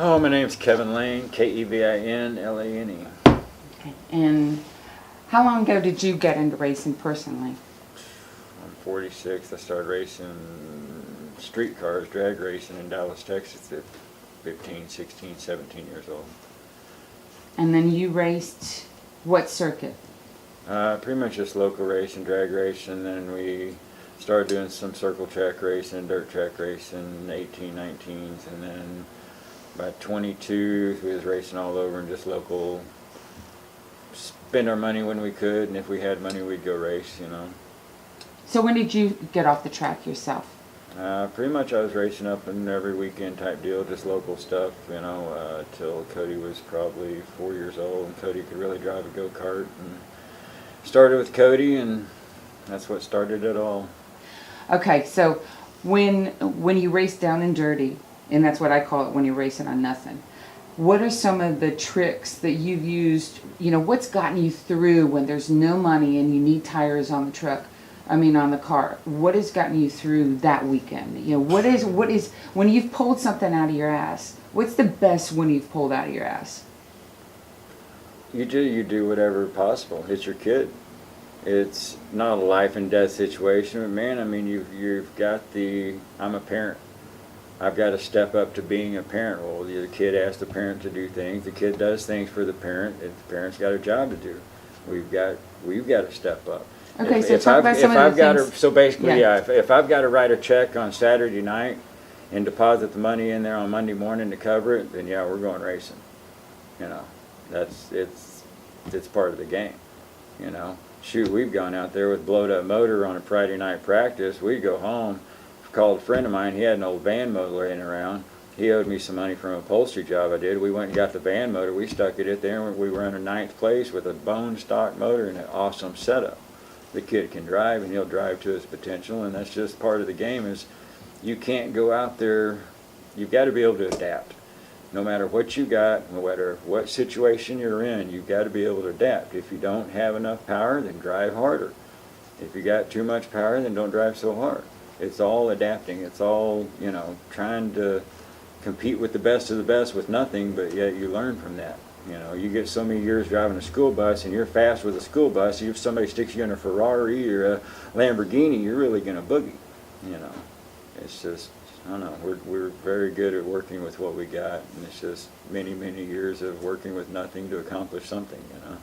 Oh, my name's Kevin Lane, Kevinlane. Okay. And how long ago did you get into racing personally? I'm 46. I started racing street cars, drag racing in Dallas, Texas at 15, 16, 17 years old. And then you raced what circuit? Pretty much just local racing, drag racing, then we started doing some circle track racing, dirt track racing, 18, 19s, and then by 22 we was racing all over and just local, spend our money when we could, and if we had money we'd go race, you know. So when did you get off the track yourself? Pretty much I was racing up in every weekend type deal, just local stuff, you know, till Cody was probably 4 years old and Cody could really drive a go-kart, and started with Cody, and that's what started it all. Okay, so when you race down and dirty, and that's what I call it when you're racing on nothing, what are some of the tricks that you've used, you know, what's gotten you through when there's no money and you need tires on the truck, on the car? What has gotten you through that weekend? You know, what is, when you've pulled something out of your ass, what's the best when you've pulled out of your ass? You do whatever possible. It's your kid. It's not a life and death situation, but man, I mean, you've got I'm a parent. I've got to step up to being a parent role. The kid asks the parent to do things. The kid does things for the parent. The parent's got a job to do. We've got to step up. Okay, so talk about some of the things. So basically, if I've got to write a check on Saturday night and deposit the money in there on Monday morning to cover it, then yeah, we're going racing. You know, it's part of the game. You know, shoot, we've gone out there with blowed up motor on a Friday night practice. We'd go home, called a friend of mine. He had an old van motor laying around. He owed me some money from an upholstery job I did. We went and got the van motor. We stuck it in there, and we were in 9th place with a bone stock motor and an awesome setup. The kid can drive, and he'll drive to his potential, and that's just part of the game. Is you can't go out there. You've got to be able to adapt. No matter what you got, no matter what situation you're in, you've got to be able to adapt. If you don't have enough power, then drive harder. If you got too much power, then don't drive so hard. It's all adapting. It's all, you know, trying to compete with the best of the best with nothing, but yet you learn from that. You know, you get so many years driving a school bus, and you're fast with a school bus. If somebody sticks you in a Ferrari or a Lamborghini, you're really going to boogie. You know, it's just, I don't know. We're very good at working with what we got, and it's just many, many years of working with nothing to accomplish something. You know.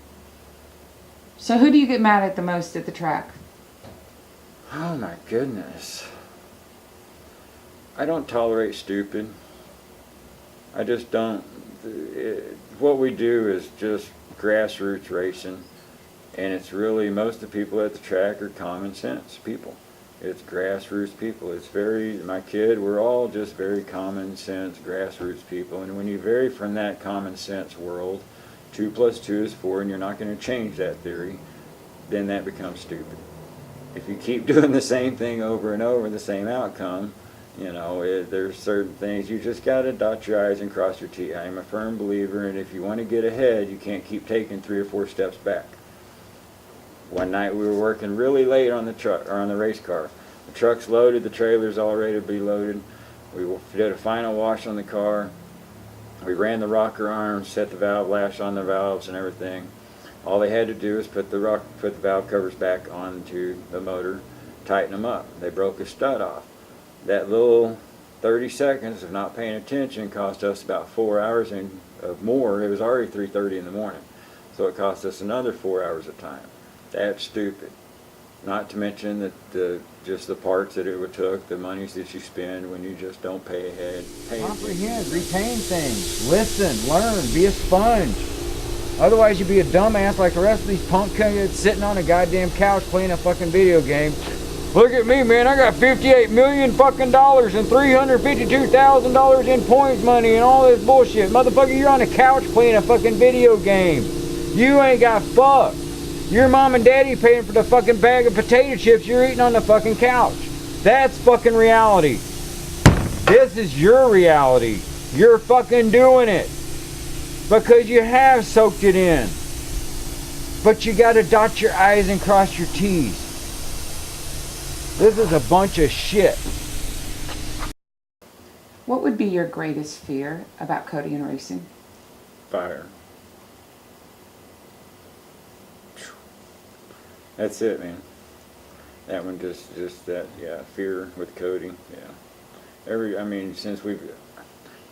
So who do you get mad at the most at the track? Oh my goodness. I don't tolerate stupid. I just don't. What we do is just grassroots racing, and it's really, most of the people at the track are common sense people. It's grassroots people. It's my kid, we're all just very common sense grassroots people, and when you vary from that common sense world, 2 + 2 is 4, and you're not going to change that theory, then that becomes stupid. If you keep doing the same thing over and over, the same outcome, you know, there's certain things you just got to dot your I's and cross your T's. I'm a firm believer, and if you want to get ahead, you can't keep taking 3 or 4 steps back. One night we were working really late on the truck, or on the race car. The truck's loaded, the trailer's all ready to be loaded. We did a final wash on the car. We ran the rocker arms, set the valve lash on the valves and everything. All they had to do is put the valve covers back onto the motor, tighten them up. They broke a stud off. That little 30 seconds of not paying attention cost us about 4 hours of more. It was already 3:30 in the morning, so it cost us another 4 hours of time. That's stupid. Not to mention that just the parts that it took, the monies that you spend when you just don't pay ahead. Comprehend, retain things, listen, learn, be a sponge. Otherwise you'd be a dumbass like the rest of these punk kids sitting on a goddamn couch playing a fucking video game. Look at me, man, I got $58 million fucking dollars and $352,000 in points money and all this bullshit. Motherfucker, you're on a couch playing a fucking video game. You ain't got fuck. Your mom and daddy paying for the fucking bag of potato chips you're eating on the fucking couch. That's fucking reality. This is your reality. You're fucking doing it. Because you have soaked it in. But you gotta dot your I's and cross your T's. This is a bunch of shit. What would would be your greatest fear about Cody and racing? Fire. That's it, man. That one just that, yeah, fear with Cody, yeah. I mean,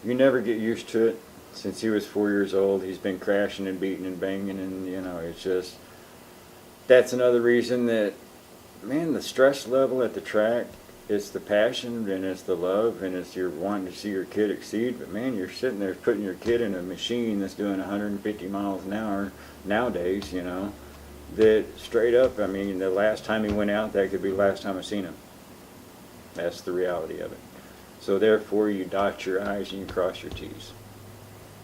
you never get used to it. Since he was 4 years old, he's been crashing and beating and banging, and, it's just, that's another reason that, man, the stress level at the track, it's the passion and it's the love and it's your wanting to see your kid exceed. But man, you're sitting there putting your kid in a machine that's doing 150 miles an hour nowadays, that straight up, I mean, the last time he went out, that could be the last time I seen him. That's the reality of it. So therefore, you dot your I's and you cross your T's.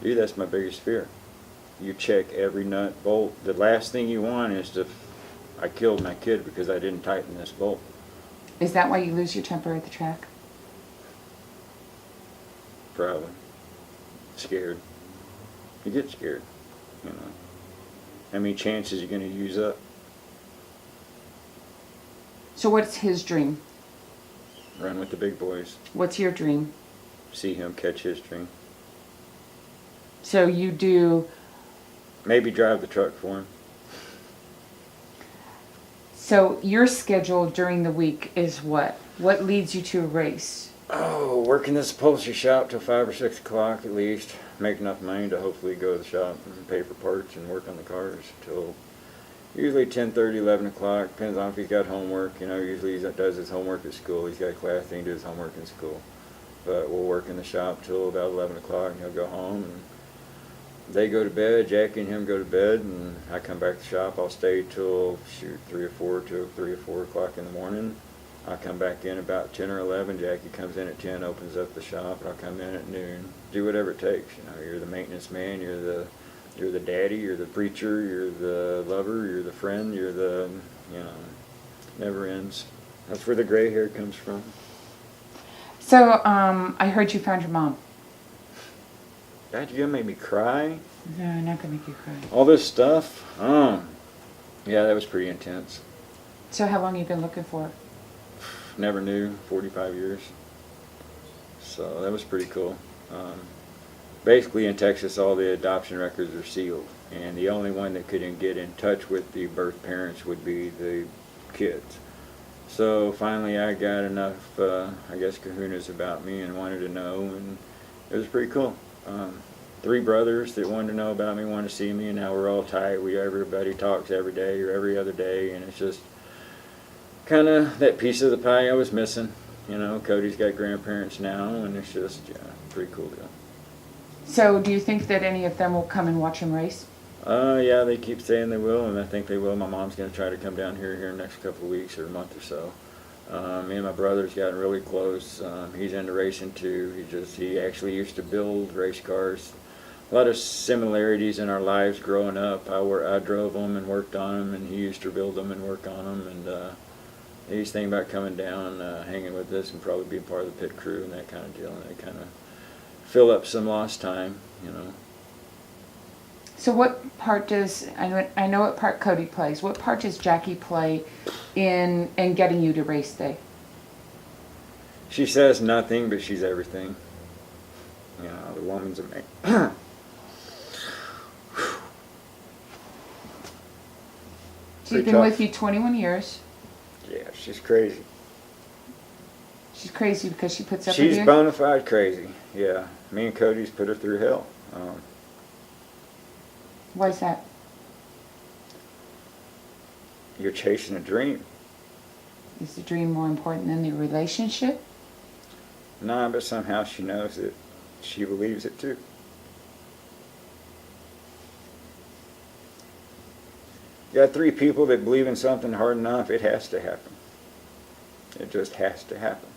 Dude, that's my biggest fear. You check every nut, bolt. The last thing you want is I killed my kid because I didn't tighten this bolt. Is that why you lose your temper at the track? Probably. Scared. You get scared, How many chances are you going to use up? So what's his dream? Run with the big boys. What's your dream? See him catch his dream. So you do... Maybe drive the truck for him. So your schedule during the week is what? What leads you to a race? Oh, working this upholstery shop till 5 or 6 o'clock at least. Make enough money to hopefully go to the shop and pay for parts and work on the cars till usually 10:30, 11 o'clock. Depends on if he's got homework. Usually he does his homework at school. He's got a class, then he does his homework in school. But we'll work in the shop till about 11 o'clock and he'll go home and they go to bed, Jackie and him go to bed, and I come back to the shop. I'll stay till 3 or 4 o'clock in the morning. I come back in about 10 or 11. Jackie comes in at 10, opens up the shop, and I'll come in at noon. Do whatever it takes. You're the maintenance man, you're the daddy, you're the preacher, you're the lover, you're the friend, you're the, never ends. That's where the gray hair comes from. So, I heard you found your mom. God, you're gonna make me cry? No, I'm not gonna make you cry. All this stuff? Oh. Yeah, that was pretty intense. So how long have you been looking for her? Never knew, 45 years. So that was pretty cool. Basically in Texas, all the adoption records are sealed. And the only one that couldn't get in touch with the birth parents would be the kids. So finally I got enough, kahunas about me and wanted to know, and it was pretty cool. 3 brothers that wanted to know about me, wanted to see me, and now we're all tight. Everybody talks every day or every other day, and it's just kind of that piece of the pie I was missing. Cody's got grandparents now, and it's just, pretty cool deal. So do you think that any of them will come and watch him race? Yeah, they keep saying they will, and I think they will. My mom's going to try to come down here in the next couple of weeks or a month or so. Me and my brother's gotten really close. He's into racing too. He actually used to build race cars. A lot of similarities in our lives growing up. I drove them and worked on them, and he used to build them and work on them. And he's thinking about coming down, hanging with us, and probably being part of the pit crew and that kind of deal. And they kind of fill up some lost time, So what part does, I know what part Cody plays, what part does Jackie play in getting you to race day? She says nothing, but she's everything. The woman's amazing. She's been with you 21 years. Yeah, she's crazy. She's crazy because she puts up with you? She's bona fide crazy, yeah. Me and Cody's put her through hell. Why is that? You're chasing a dream. Is the dream more important than the relationship? Nah, but somehow she knows it. She believes it too. You got 3 people that believe in something hard enough, it has to happen. It just has to happen.